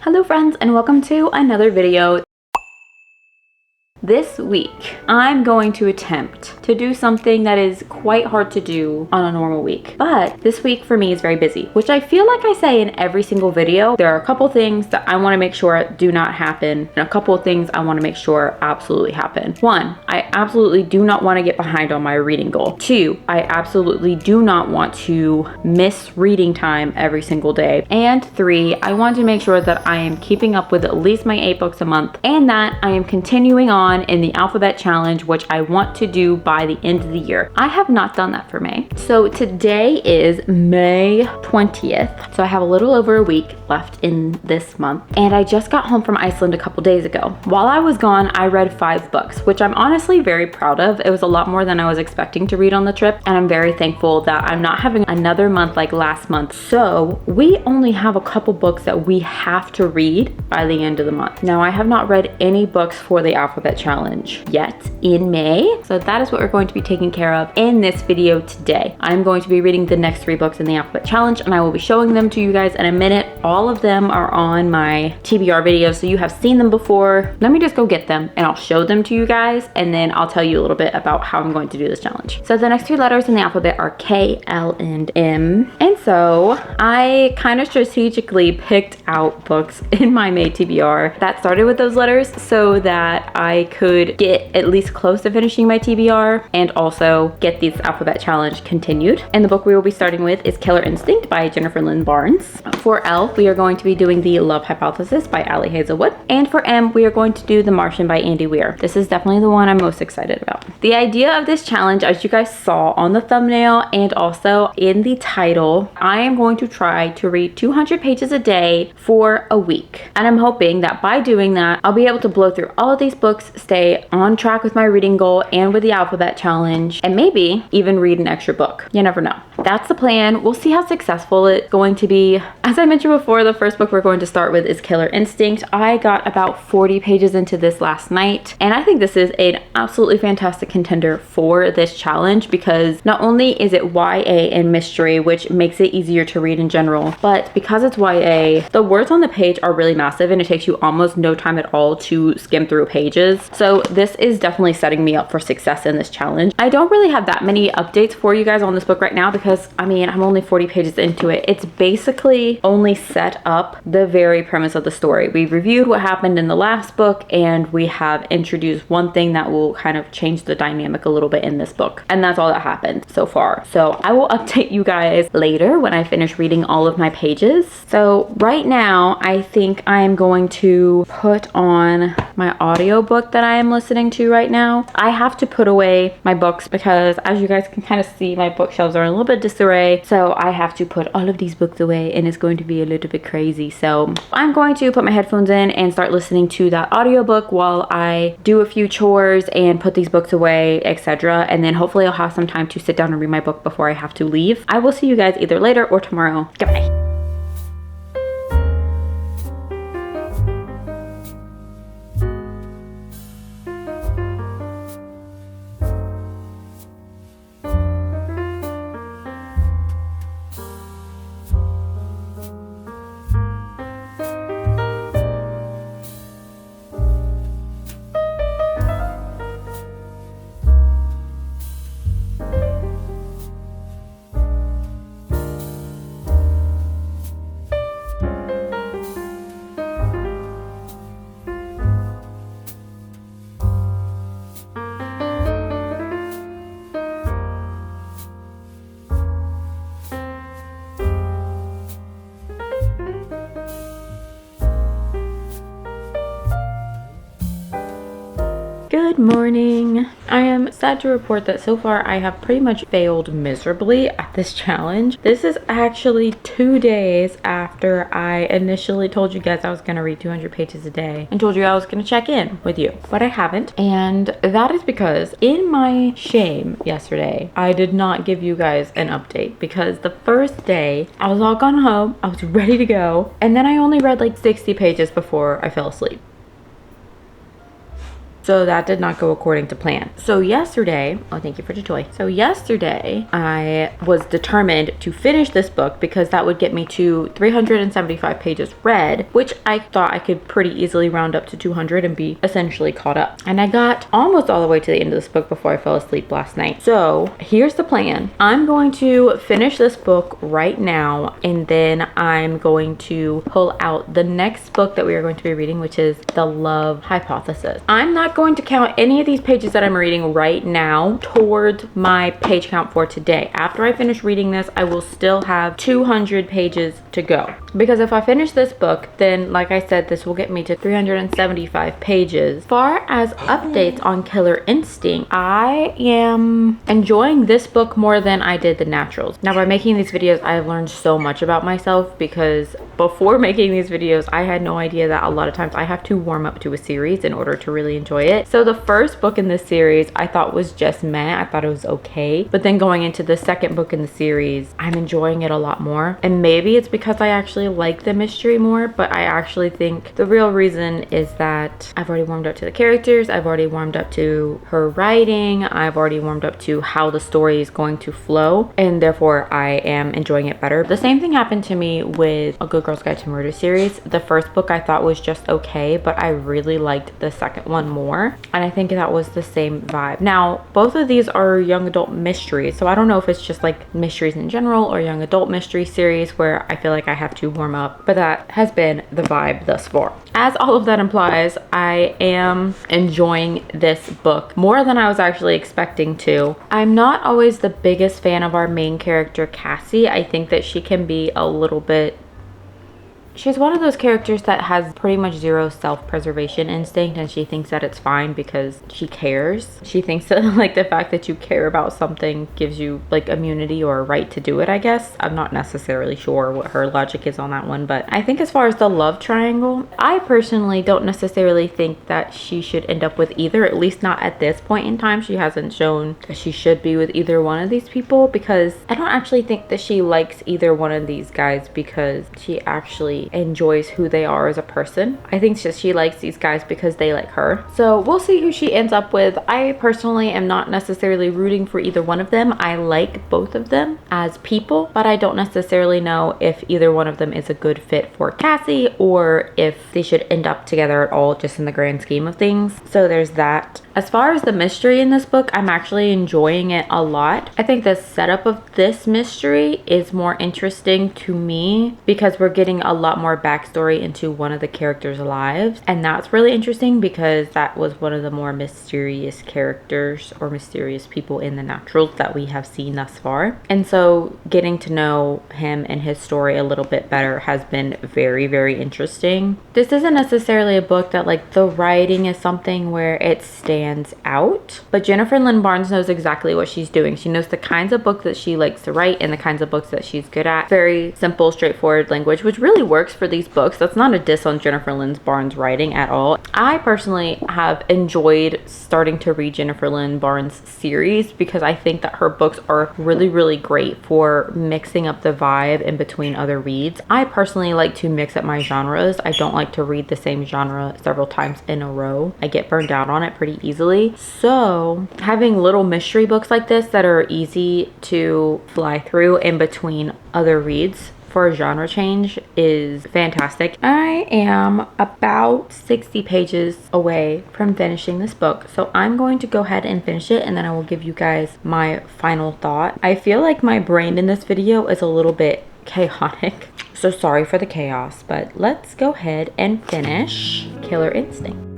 Hello friends, and welcome to another video. This week, I'm going to attempt to do something that is quite hard to do on a normal week. But this week for me is very busy, which I feel like I say in every single video. There are a couple things that I want to make sure do not happen, and a couple of things I want to make sure absolutely happen. One, I absolutely do not want to get behind on my reading goal. Two, I absolutely do not want to miss reading time every single day. And three, I want to make sure that I am keeping up with at least my 8 books a month, and that I am continuing on in the alphabet challenge, which I want to do by the end of the year. I have not done that for May. So today is May 20th. So I have a little over a week left in this month. And I just got home from Iceland a couple days ago. While I was gone, I read 5 books, which I'm honestly very proud of. It was a lot more than I was expecting to read on the trip. And I'm very thankful that I'm not having another month like last month. So we only have a couple books that we have to read by the end of the month. Now, I have not read any books for the alphabet challenge yet in May. So that is what we're going to be taking care of in this video today. I'm going to be reading the next 3 books in the alphabet challenge, and I will be showing them to you guys in a minute. All of them are on my TBR video, so you have seen them before. Let me just go get them and I'll show them to you guys, and then I'll tell you a little bit about how I'm going to do this challenge. So the next 3 letters in the alphabet are K, L, and M. And so I kind of strategically picked out books in my May TBR that started with those letters so that I could get at least close to finishing my TBR and also get this alphabet challenge continued. And the book we will be starting with is Killer Instinct by Jennifer Lynn Barnes. For L, we are going to be doing The Love Hypothesis by Ali Hazelwood. And for M, we are going to do The Martian by Andy Weir. This is definitely the one I'm most excited about. The idea of this challenge, as you guys saw on the thumbnail and also in the title, I am going to try to read 200 pages a day for a week. And I'm hoping that by doing that, I'll be able to blow through all of these books, stay on track with my reading goal and with the alphabet challenge, and maybe even read an extra book. You never know. That's the plan. We'll see how successful it's going to be. As I mentioned before, the first book we're going to start with is Killer Instinct. I got about 40 pages into this last night, and I think this is an absolutely fantastic contender for this challenge because not only is it YA and mystery, which makes it easier to read in general, but because it's YA, the words on the page are really massive and it takes you almost no time at all to skim through pages. So this is definitely setting me up for success in this challenge. I don't really have that many updates for you guys on this book right now because, I mean, I'm only 40 pages into it. It's basically only set up the very premise of the story. We've reviewed what happened in the last book, and we have introduced one thing that will kind of change the dynamic a little bit in this book. And that's all that happened so far. So I will update you guys later when I finish reading all of my pages. So right now, I think I am going to put on my audiobook that I am listening to right now. I have to put away my books because, as you guys can kind of see, my bookshelves are in a little bit disarray. So I have to put all of these books away, and it's going to be a little bit crazy. So I'm going to put my headphones in and start listening to that audiobook while I do a few chores and put these books away, etc. And then hopefully I'll have some time to sit down and read my book before I have to leave. I will see you guys either later or tomorrow. Goodbye. Good morning. I am sad to report that so far I have pretty much failed miserably at this challenge. This is actually 2 days after I initially told you guys I was going to read 200 pages a day and told you I was going to check in with you, but I haven't. And that is because in my shame yesterday, I did not give you guys an update because the first day I was all gone home, I was ready to go, and then I only read like 60 pages before I fell asleep. So that did not go according to plan. So yesterday, oh, thank you for the toy. So yesterday, I was determined to finish this book because that would get me to 375 pages read, which I thought I could pretty easily round up to 200 and be essentially caught up. And I got almost all the way to the end of this book before I fell asleep last night. So here's the plan. I'm going to finish this book right now, and then I'm going to pull out the next book that we are going to be reading, which is The Love Hypothesis. I'm not going to count any of these pages that I'm reading right now towards my page count for today. After I finish reading this, I will still have 200 pages to go. Because if I finish this book, then like I said, this will get me to 375 pages. As far as updates on Killer Instinct, I am enjoying this book more than I did The Naturals. Now, by making these videos, I have learned so much about myself, because before making these videos, I had no idea that a lot of times I have to warm up to a series in order to really enjoy it. So the first book in this series I thought was just meh. I thought it was okay. But then going into the second book in the series, I'm enjoying it a lot more. And maybe it's because I actually like the mystery more, but I actually think the real reason is that I've already warmed up to the characters. I've already warmed up to her writing. I've already warmed up to how the story is going to flow, and therefore I am enjoying it better. The same thing happened to me with A Good Girl's Guide to Murder series. The first book I thought was just okay, but I really liked the second one more, and I think that was the same vibe. Now, both of these are young adult mysteries, so I don't know if it's just like mysteries in general or young adult mystery series where I feel like I have to warm up, but that has been the vibe thus far. As all of that implies, I am enjoying this book more than I was actually expecting to. I'm not always the biggest fan of our main character, Cassie. I think that she can be a little bit... She's one of those characters that has pretty much zero self-preservation instinct, and she thinks that it's fine because she cares. She thinks that like the fact that you care about something gives you like immunity or a right to do it, I guess. I'm not necessarily sure what her logic is on that one, but I think as far as the love triangle, I personally don't necessarily think that she should end up with either, at least not at this point in time. She hasn't shown that she should be with either one of these people, because I don't actually think that she likes either one of these guys because she actually enjoys who they are as a person. I think that she likes these guys because they like her. So we'll see who she ends up with. I personally am not necessarily rooting for either one of them. I like both of them as people, but I don't necessarily know if either one of them is a good fit for Cassie or if they should end up together at all, just in the grand scheme of things. So there's that. As far as the mystery in this book, I'm actually enjoying it a lot. I think the setup of this mystery is more interesting to me because we're getting a lot more backstory into one of the characters' lives, and that's really interesting because that was one of the more mysterious characters or mysterious people in the Naturals that we have seen thus far. And so getting to know him and his story a little bit better has been very, very interesting. This isn't necessarily a book that like the writing is something where it stands out, but Jennifer Lynn Barnes knows exactly what she's doing. She knows the kinds of books that she likes to write and the kinds of books that she's good at. Very simple, straightforward language, which really works for these books. That's not a diss on Jennifer Lynn Barnes' writing at all. I personally have enjoyed starting to read Jennifer Lynn Barnes' series because I think that her books are really, really great for mixing up the vibe in between other reads. I personally like to mix up my genres. I don't like to read the same genre several times in a row. I get burned out on it pretty easily. So having little mystery books like this that are easy to fly through in between other reads for a genre change is fantastic. I am about 60 pages away from finishing this book, so I'm going to go ahead and finish it, and then I will give you guys my final thought. I feel like my brain in this video is a little bit chaotic, so sorry for the chaos, but let's go ahead and finish Killer Instinct.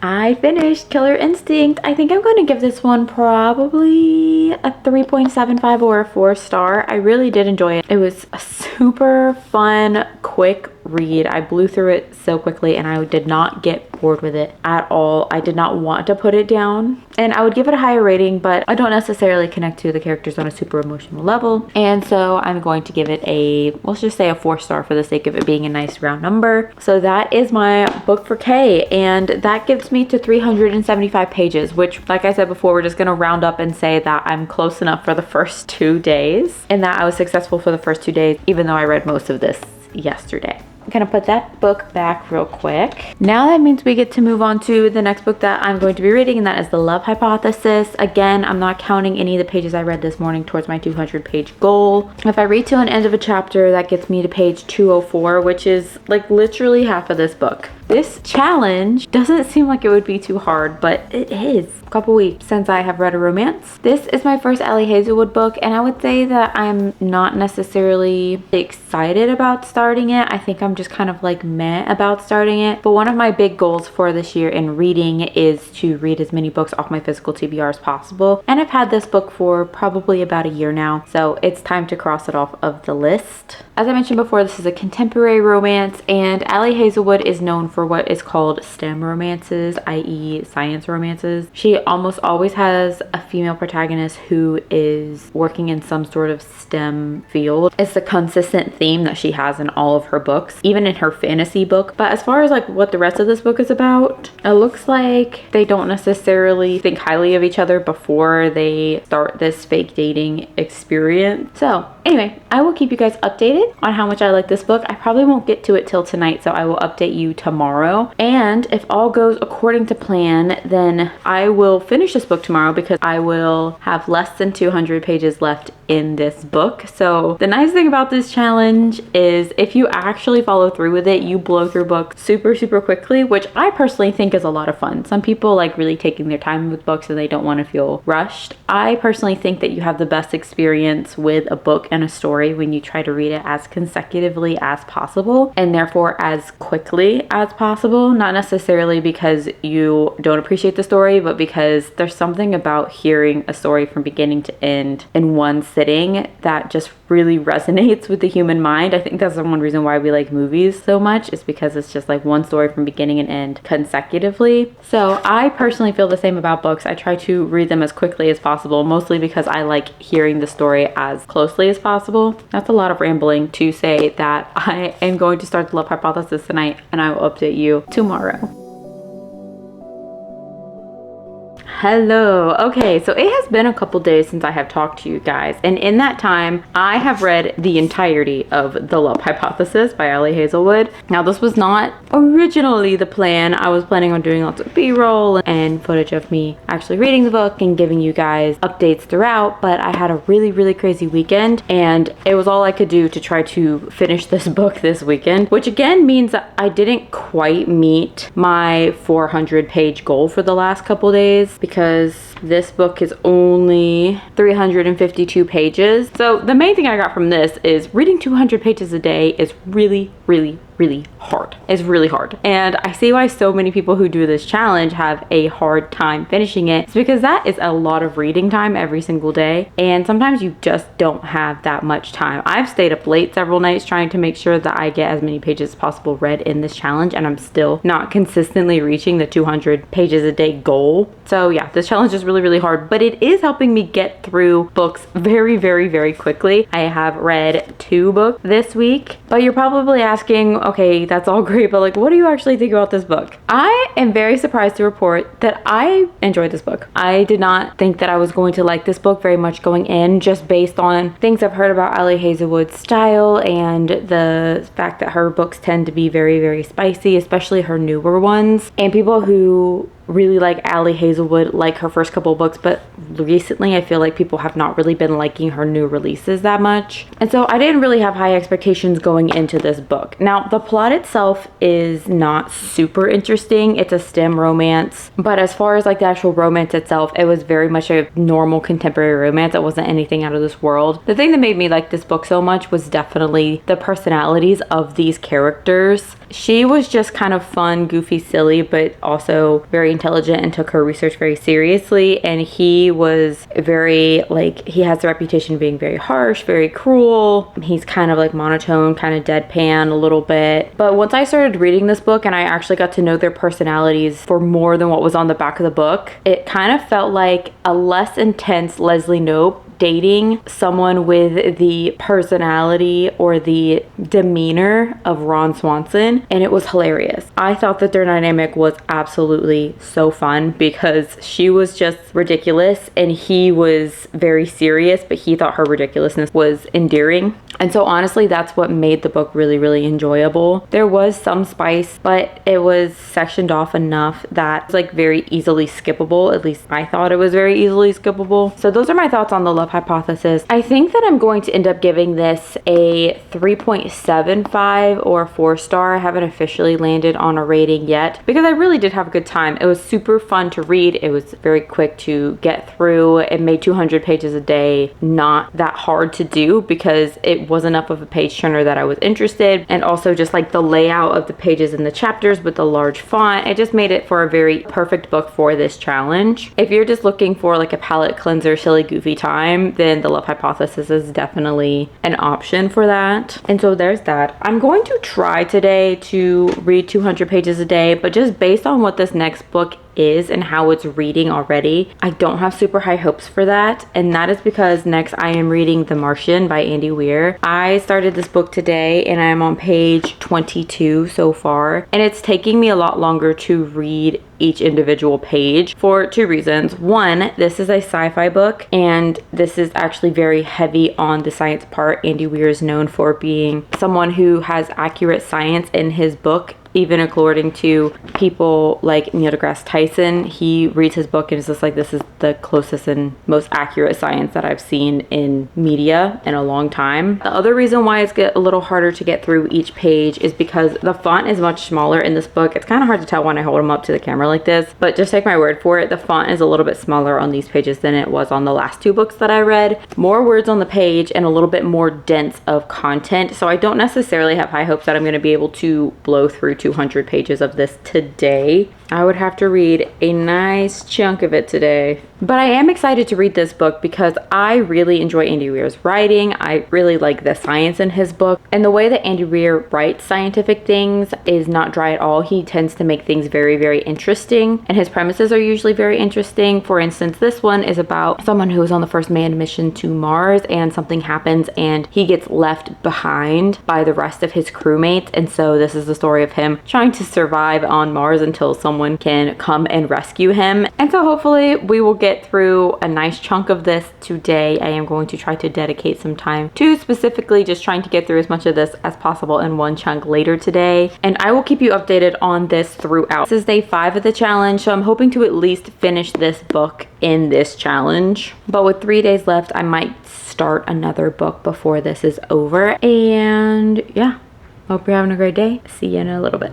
I finished Killer Instinct. I think I'm going to give this one probably a 3.75 or a 4 star. I really did enjoy it. It was a super fun, quick read. I blew through it so quickly and I did not get bored with it at all. I did not want to put it down, and I would give it a higher rating, but I don't necessarily connect to the characters on a super emotional level, and so I'm going to give it a, let's just say a 4-star for the sake of it being a nice round number. So that is my book for K, and that gives me to 375 pages, which, like I said before, we're just gonna round up and say that I'm close enough for the first 2 days, and that I was successful for the first 2 days, even though I read most of this yesterday. I'm gonna put that book back real quick. Now that means we get to move on to the next book that I'm going to be reading, and that is The Love Hypothesis. Again, I'm not counting any of the pages I read this morning towards my 200-page goal. If I read to an end of a chapter, that gets me to page 204, which is like literally half of this book. This challenge doesn't seem like it would be too hard, but it is. A couple weeks since I have read a romance. This is my first Ali Hazelwood book, and I would say that I'm not necessarily excited about starting it. I think I'm just kind of like meh about starting it. But one of my big goals for this year in reading is to read as many books off my physical TBR as possible. And I've had this book for probably about a year now, so it's time to cross it off of the list. As I mentioned before, this is a contemporary romance, and Ali Hazelwood is known for what is called STEM romances, i.e. science romances. She almost always has a female protagonist who is working in some sort of STEM field. It's a consistent theme that she has in all of her books, even in her fantasy book. But as far as like what the rest of this book is about, it looks like they don't necessarily think highly of each other before they start this fake dating experience. So anyway, I will keep you guys updated on how much I like this book. I probably won't get to it till tonight, so I will update you tomorrow. And if all goes according to plan, then I will finish this book tomorrow because I will have less than 200 pages left in this book. So the nice thing about this challenge is if you actually follow through with it, you blow through books super quickly, which I personally think is a lot of fun. Some people like really taking their time with books and they don't want to feel rushed. I personally think that you have the best experience with a book and a story when you try to read it as consecutively as possible, and therefore as quickly as possible. Not necessarily because you don't appreciate the story, but because there's something about hearing a story from beginning to end in one sitting that just really resonates with the human mind. I think that's the one reason why we like movies so much, is because it's just like one story from beginning and end consecutively. So I personally feel the same about books. I try to read them as quickly as possible, mostly because I like hearing the story as closely as possible. That's a lot of rambling to say that I am going to start The Love Hypothesis tonight, and I will update you tomorrow. Hello. Okay, so it has been a couple days since I have talked to you guys, and in that time I have read the entirety of The Love Hypothesis by Ali Hazelwood. Now this was not originally the plan. I was planning on doing lots of b-roll and footage of me actually reading the book and giving you guys updates throughout, but I had a really crazy weekend, and it was all I could do to try to finish this book this weekend, which again means that I didn't quite meet my 400-page goal for the last couple days, because this book is only 352 pages. So the main thing I got from this is reading 200 pages a day is really hard. It's really hard. And I see why so many people who do this challenge have a hard time finishing it. It's because that is a lot of reading time every single day. And sometimes you just don't have that much time. I've stayed up late several nights trying to make sure that I get as many pages as possible read in this challenge, and I'm still not consistently reaching the 200 pages a day goal. So yeah, this challenge is really hard, but it is helping me get through books very quickly. I have read 2 books this week, but you're probably asking, okay, that's all great, but like, what do you actually think about this book? I am very surprised to report that I enjoyed this book. I did not think that I was going to like this book very much going in, just based on things I've heard about Ali Hazelwood's style and the fact that her books tend to be very spicy, especially her newer ones. And people who really like Ali Hazelwood like her first couple of books, but recently I feel like people have not really been liking her new releases that much. And so I didn't really have high expectations going into this book. Now the plot itself is not super interesting. It's a STEM romance, but as far as like the actual romance itself, it was very much a normal contemporary romance. It wasn't anything out of this world. The thing that made me like this book so much was definitely the personalities of these characters. She was just kind of fun, goofy, silly, but also very intelligent and took her research very seriously, and he was very, like, he has the reputation of being very harsh, very cruel. He's kind of like monotone, kind of deadpan a little bit. But once I started reading this book and I actually got to know their personalities for more than what was on the back of the book, it kind of felt like a less intense Leslie Knope dating someone with the personality or the demeanor of Ron Swanson, and it was hilarious. I thought that their dynamic was absolutely so fun because she was just ridiculous and he was very serious, but he thought her ridiculousness was endearing. And so honestly, that's what made the book really, really enjoyable. There was some spice, but it was sectioned off enough that it's like very easily skippable. At least I thought it was very easily skippable. So those are my thoughts on The Love Hypothesis. I think that I'm going to end up giving this a 3.75 or 4-star. I haven't officially landed on a rating yet because I really did have a good time. It was super fun to read. It was very quick to get through. It made 200 pages a day not that hard to do because it was enough of a page turner that I was interested, and also just like the layout of the pages and the chapters with the large font, it just made it for a very perfect book for this challenge. If you're just looking for like a palate cleanser, silly, goofy time, then The Love Hypothesis is definitely an option for that. And so there's that. I'm going to try today to read 200 pages a day, but just based on what this next book is and how it's reading already, I don't have super high hopes for that. And that is because next I am reading The Martian by Andy Weir. I started this book today and I'm on page 22 so far, and it's taking me a lot longer to read each individual page for two reasons. One, this is a sci-fi book and this is actually very heavy on the science part. Andy Weir is known for being someone who has accurate science in his book. Even according to people like Neil deGrasse Tyson, he reads his book and is just like, this is the closest and most accurate science that I've seen in media in a long time. The other reason why it's a little harder to get through each page is because the font is much smaller in this book. It's kind of hard to tell when I hold them up to the camera like this, but just take my word for it. The font is a little bit smaller on these pages than it was on the last two books that I read. More words on the page and a little bit more dense of content. So I don't necessarily have high hopes that I'm going to be able to blow through 200 pages of this today. I would have to read a nice chunk of it today. But I am excited to read this book because I really enjoy Andy Weir's writing. I really like the science in his book. And the way that Andy Weir writes scientific things is not dry at all. He tends to make things very, very interesting. And his premises are usually very interesting. For instance, this one is about someone who is on the first manned mission to Mars and something happens and he gets left behind by the rest of his crewmates. And so this is the story of him trying to survive on Mars until someone can come and rescue him. And so hopefully we will get through a nice chunk of this today. I am going to try to dedicate some time to specifically just trying to get through as much of this as possible in one chunk later today. And I will keep you updated on this throughout. This is day 5 of the challenge, so I'm hoping to at least finish this book in this challenge. But with 3 days left, I might start another book before this is over. And yeah, hope you're having a great day. See you in a little bit.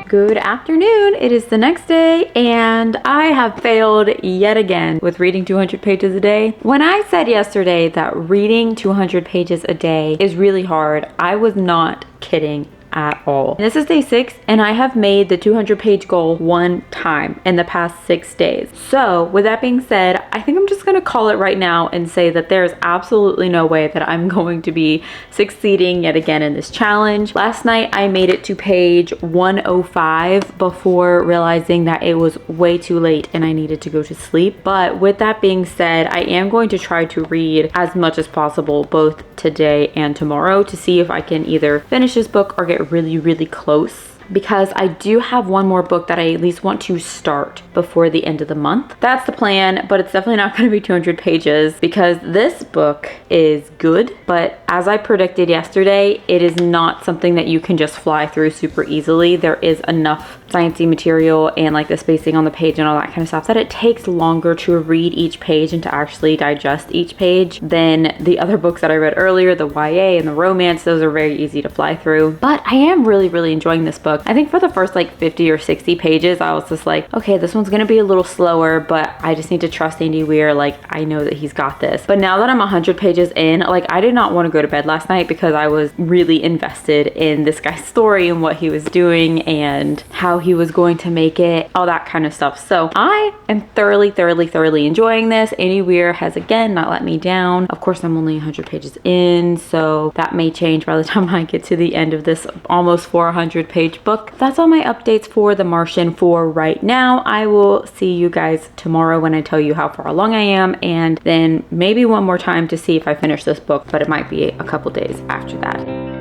Good afternoon. It is the next day and I have failed yet again with reading 200 pages a day. When I said yesterday that reading 200 pages a day is really hard, I was not kidding at all. This is day 6 and I have made the 200 page goal one time in the past 6 days. So with that being said, I think I'm just gonna call it right now and say that there's absolutely no way that I'm going to be succeeding yet again in this challenge. Last night I made it to page 105 before realizing that it was way too late and I needed to go to sleep. But with that being said, I am going to try to read as much as possible both today and tomorrow to see if I can either finish this book or get really, really close, because I do have one more book that I at least want to start before the end of the month. That's the plan, but it's definitely not going to be 200 pages because this book is good, but as I predicted yesterday, it is not something that you can just fly through super easily. There is enough sciencey material and like the spacing on the page and all that kind of stuff that it takes longer to read each page and to actually digest each page than the other books that I read earlier, the YA and the romance. Those are very easy to fly through, but I am really, really enjoying this book. I think for the first like 50 or 60 pages, I was just like, okay, this one's gonna be a little slower, but I just need to trust Andy Weir. Like, I know that he's got this. But now that I'm 100 pages in, like, I did not want to go to bed last night because I was really invested in this guy's story and what he was doing and how he was going to make it, all that kind of stuff. So I am thoroughly enjoying this. Andy Weir has again not let me down. Of course, I'm only 100 pages in, so that may change by the time I get to the end of this almost 400 page book. That's all my updates for The Martian for right now. I will see you guys tomorrow when I tell you how far along I am, and then maybe one more time to see if I finish this book, but it might be a couple days after that.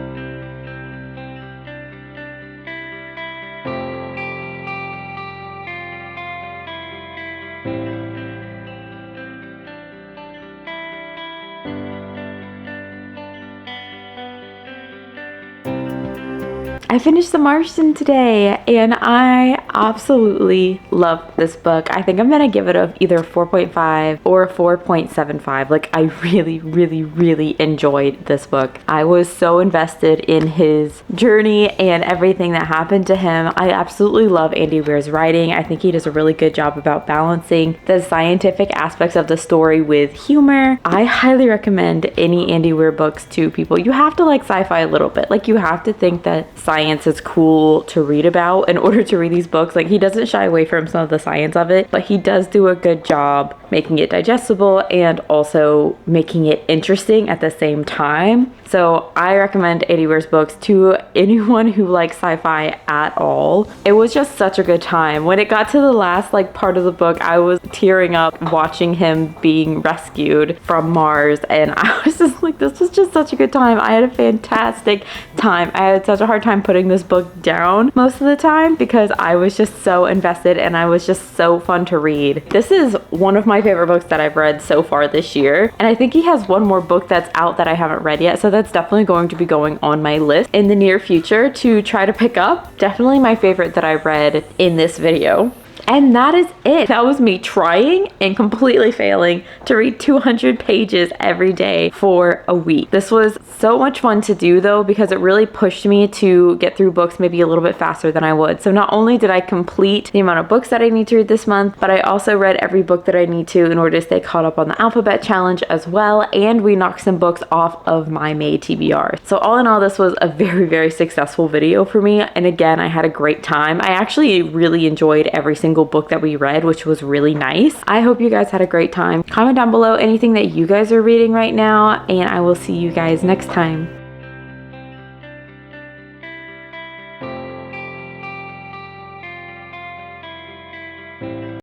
I finished The Martian today and I absolutely love this book. I think I'm gonna give it either a 4.5 or a 4.75. Like, I really enjoyed this book. I was so invested in his journey and everything that happened to him. I absolutely love Andy Weir's writing. I think he does a really good job about balancing the scientific aspects of the story with humor. I highly recommend any Andy Weir books to people. You have to like sci-fi a little bit. Like, you have to think that science is cool to read about in order to read these books. Like, he doesn't shy away from some of the science of it, but he does do a good job making it digestible and also making it interesting at the same time. So I recommend Andy Weir's books to anyone who likes sci-fi at all. It was just such a good time. When it got to the last like part of the book, I was tearing up watching him being rescued from Mars, and I was just like, this was just such a good time. I had a fantastic time. I had such a hard time putting this book down most of the time because I was just so invested and I was just so fun to read. This is one of my favorite books that I've read so far this year, and I think he has one more book that's out that I haven't read yet, so that's definitely going to be going on my list in the near future to try to pick up. Definitely my favorite that I read in this video. And that is it. That was me trying and completely failing to read 200 pages every day for a week. This was so much fun to do though, because it really pushed me to get through books maybe a little bit faster than I would. So not only did I complete the amount of books that I need to read this month, but I also read every book that I need to in order to stay caught up on the alphabet challenge as well. And we knocked some books off of my May TBR. So all in all, this was a very successful video for me. And again, I had a great time. I actually really enjoyed every single book that we read, which was really nice. I hope you guys had a great time. Comment down below anything that you guys are reading right now, and I will see you guys next time.